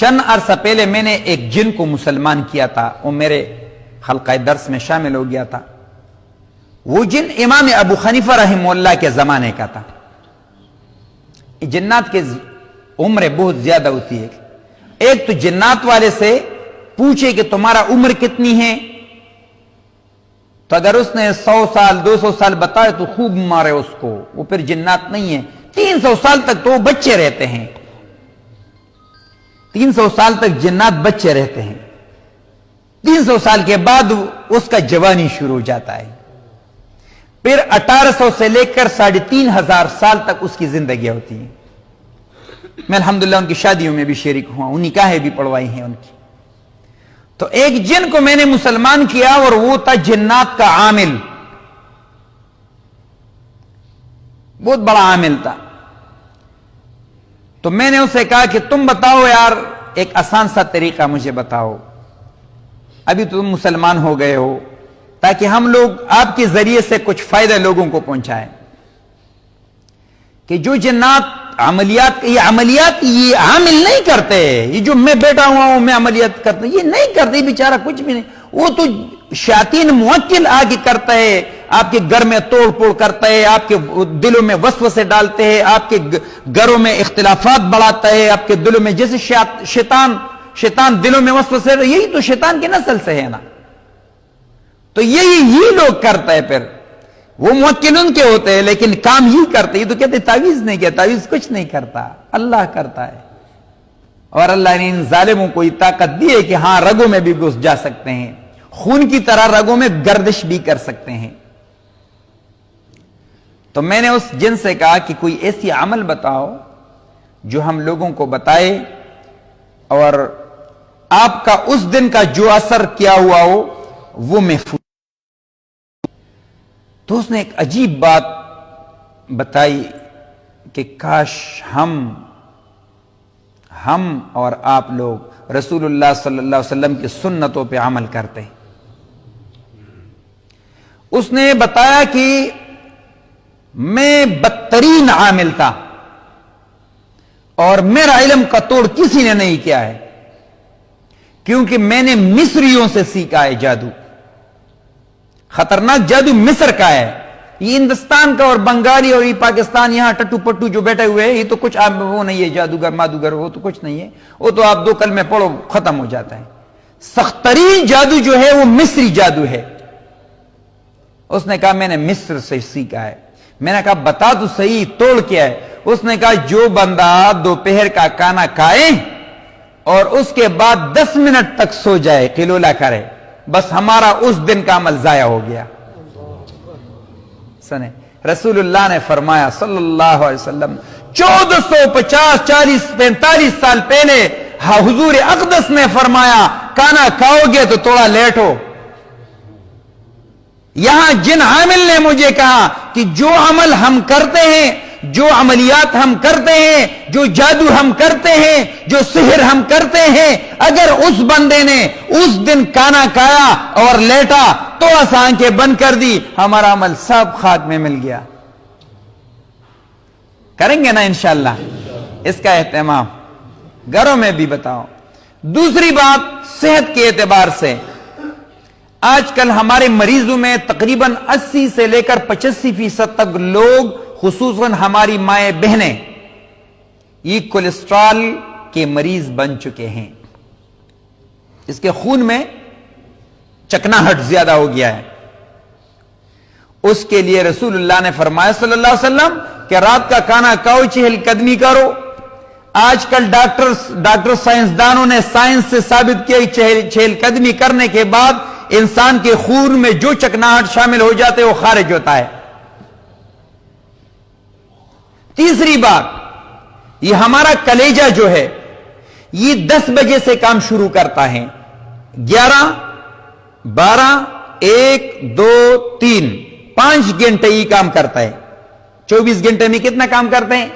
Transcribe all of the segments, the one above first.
چند عرصہ پہلے میں نے ایک جن کو مسلمان کیا تھا، وہ میرے حلقہ درس میں شامل ہو گیا تھا۔ وہ جن امام ابو حنیفہ رحمہ اللہ کے زمانے کا تھا۔ جنات کی عمر بہت زیادہ ہوتی ہے۔ ایک تو جنات والے سے پوچھے کہ تمہارا عمر کتنی ہے، تو اگر اس نے 100 سال 200 سال بتائے تو خوب مارے اس کو، وہ پھر جنات نہیں ہے۔ 300 سال تک تو وہ بچے رہتے ہیں، 300 سال تک جنات بچے رہتے ہیں، 300 سال کے بعد اس کا جوانی شروع ہو جاتا ہے۔ پھر 1800 سے لے کر 3500 سال تک اس کی زندگی ہوتی ہے۔ میں الحمدللہ ان کی شادیوں میں بھی شریک ہوا، ان نکاحیں بھی پڑھوائی ہیں ان کی۔ تو ایک جن کو میں نے مسلمان کیا اور وہ تھا جنات کا عامل، بہت بڑا عامل تھا۔ تو میں نے اسے کہا کہ تم بتاؤ یار ایک آسان سا طریقہ مجھے بتاؤ، ابھی تم مسلمان ہو گئے ہو، تاکہ ہم لوگ آپ کے ذریعے سے کچھ فائدہ لوگوں کو پہنچائیں۔ کہ جو جنات یہ عملیات یہ عامل نہیں کرتے، یہ جو میں بیٹھا ہوا ہوں میں عملیات کرتا یہ نہیں کرتے، بیچارہ کچھ بھی نہیں، وہ تو شیاطین موکل آگے کرتا ہے، آپ کے گھر میں توڑ پھوڑ کرتا ہے، آپ کے دلوں میں وسوسے ڈالتے ہیں، آپ کے گھروں میں اختلافات بڑھاتا ہے، آپ کے دلوں میں جیسے شیطان دلوں میں وسوسے، یہی تو شیطان کی نسل سے ہے نا۔ تو یہی لوگ کرتا ہے، پھر وہ موکل ان کے ہوتے ہیں لیکن کام ہی کرتے ہیں۔ تو کہتے تعویذ نہیں کیا، تعویذ کچھ نہیں کرتا، اللہ کرتا ہے۔ اور اللہ نے ان ظالموں کو یہ طاقت دی ہے کہ ہاں رگوں میں بھی گھس جا سکتے ہیں، خون کی طرح رگوں میں گردش بھی کر سکتے ہیں۔ تو میں نے اس جن سے کہا کہ کوئی ایسی عمل بتاؤ جو ہم لوگوں کو بتائے اور آپ کا اس دن کا جو اثر کیا ہوا ہو وہ محفوظ۔ تو اس نے ایک عجیب بات بتائی کہ کاش ہم اور آپ لوگ رسول اللہ صلی اللہ علیہ وسلم کی سنتوں پہ عمل کرتے۔ اس نے بتایا کہ میں بدترین عامل تھا اور میرا علم کا توڑ کسی نے نہیں کیا ہے، کیونکہ میں نے مصریوں سے سیکھا ہے جادو۔ خطرناک جادو مصر کا ہے، یہ ہندوستان کا اور بنگالی اور یہ پاکستان یہاں ٹٹو پٹو جو بیٹھے ہوئے ہیں، یہ تو کچھ وہ نہیں ہے، جادوگر مادوگر وہ تو کچھ نہیں ہے، وہ تو آپ 2 کلمے پڑھو ختم ہو جاتا ہے۔ سخت ترین جادو جو ہے وہ مصری جادو ہے۔ اس نے کہا میں نے مصر سے سیکھا ہے۔ میں نے کہا بتا تو صحیح توڑ کیا ہے؟ اس نے کہا جو بندہ دوپہر کا کھانا کھائے اور اس کے بعد 10 منٹ تک سو جائے، قلولہ کرے، بس ہمارا اس دن کا عمل ضائع ہو گیا۔ سنے رسول اللہ نے فرمایا صلی اللہ علیہ وسلم 1450 40 45 سال پہلے حضور اقدس نے فرمایا کھانا کھاؤ گے تو تھوڑا لیٹو۔ یہاں جن عامل نے مجھے کہا کہ جو عمل ہم کرتے ہیں، جو عملیات ہم کرتے ہیں، جو جادو ہم کرتے ہیں، جو سحر ہم کرتے ہیں، اگر اس بندے نے اس دن کھانا کھایا اور لیٹا تو آنکھیں بند کر دی، ہمارا عمل سب خاک میں مل گیا۔ کریں گے نا انشاءاللہ اس کا اہتمام، گھروں میں بھی بتاؤ۔ دوسری بات صحت کے اعتبار سے، آج کل ہمارے مریضوں میں تقریباً 80 سے لے کر 85% تک لوگ، خصوصاً ہماری مائیں بہنیں، یہ کولیسٹرول کے مریض بن چکے ہیں۔ اس کے خون میں چکناہٹ زیادہ ہو گیا ہے۔ اس کے لیے رسول اللہ نے فرمایا صلی اللہ علیہ وسلم کہ رات کا کھانا کھاؤ، 4 قدمی کرو۔ آج کل ڈاکٹر سائنسدانوں نے سائنس سے ثابت کیا 4 قدمی کرنے کے بعد انسان کے خون میں جو چکناہٹ شامل ہو جاتے وہ خارج ہوتا ہے۔ تیسری بات، یہ ہمارا کلیجہ جو ہے یہ 10 بجے سے کام شروع کرتا ہے، 11 12 1 2 3 5 گھنٹے یہ کام کرتا ہے۔ 24 گھنٹے میں کتنا کام کرتے ہیں؟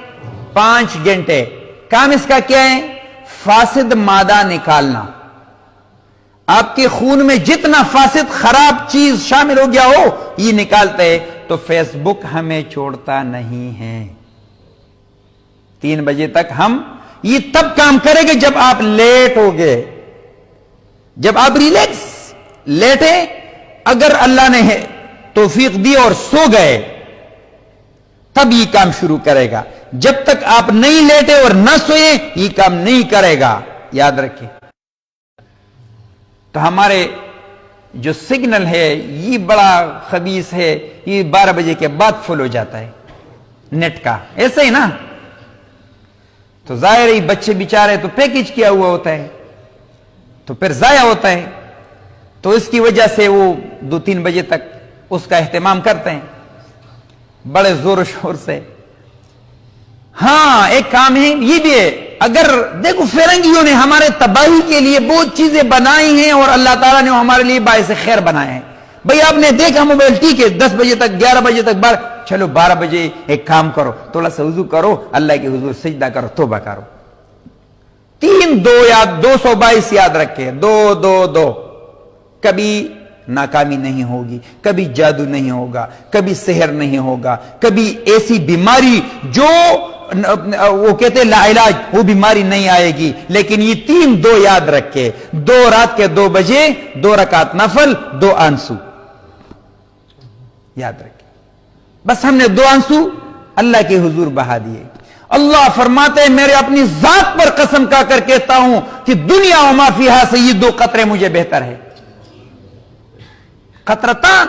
5 گھنٹے۔ کام اس کا کیا ہے؟ فاسد مادہ نکالنا۔ آپ کے خون میں جتنا فاسد خراب چیز شامل ہو گیا ہو یہ نکالتے ہیں۔ تو فیس بک ہمیں چھوڑتا نہیں ہے، 3 بجے تک ہم یہ تب کام کرے گا جب آپ لیٹ ہو گئے، جب آپ ریلیکس لیٹے، اگر اللہ نے توفیق دی اور سو گئے تب یہ کام شروع کرے گا. جب تک آپ نہیں لیٹے اور نہ سوئے یہ کام نہیں کرے گا، یاد رکھیں. تو ہمارے جو سگنل ہے یہ بڑا خبیث ہے، یہ 12 بجے کے بعد فل ہو جاتا ہے نیٹ کا، ایسے ہی نا. تو ظاہر ہی بچے بیچارے تو پیکج کیا ہوا ہوتا ہے تو پھر ضائع ہوتا ہے، تو اس کی وجہ سے وہ 2-3 بجے تک اس کا اہتمام کرتے ہیں بڑے زور و شور سے. ہاں ایک کام ہے یہ بھی ہے، اگر دیکھو فرنگیوں نے ہمارے تباہی کے لیے بہت چیزیں بنائی ہیں اور اللہ تعالیٰ نے ہمارے لیے باعث خیر بنائے ہیں. بھئی آپ نے دیکھا موبائل ٹھیک ہے 10 بجے تک 11 بجے تک چلو 12 بجے ایک کام کرو، تھوڑا سا وضو کرو، اللہ کے حضور سجدہ کرو، توبہ کرو. 222 یاد رکھے، 2 کبھی ناکامی نہیں ہوگی، کبھی جادو نہیں ہوگا، کبھی سحر نہیں ہوگا، کبھی ایسی بیماری جو وہ کہتے ہیں لا علاج، وہ بیماری نہیں آئے گی. لیکن یہ 2 یاد رکھے، 2 رات کے 2 بجے 2 رکعت نفل، 2 آنسو یاد رکھے. بس ہم نے 2 آنسو اللہ کے حضور بہا دیے. اللہ فرماتے ہیں میرے اپنی ذات پر قسم کھا کر کہتا ہوں کہ دنیا و ما فیہا سے یہ 2 قطرے مجھے بہتر ہے. قطرتان،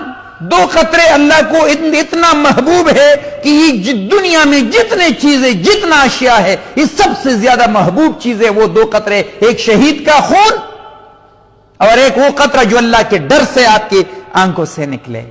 2 قطرے اللہ کو اتنا محبوب ہے کہ یہ دنیا میں جتنے چیزیں، جتنا اشیاء ہے، یہ سب سے زیادہ محبوب چیز ہے وہ 2 قطرے. ایک شہید کا خون اور ایک وہ قطرہ جو اللہ کے ڈر سے آپ کی آنکھوں سے نکلے.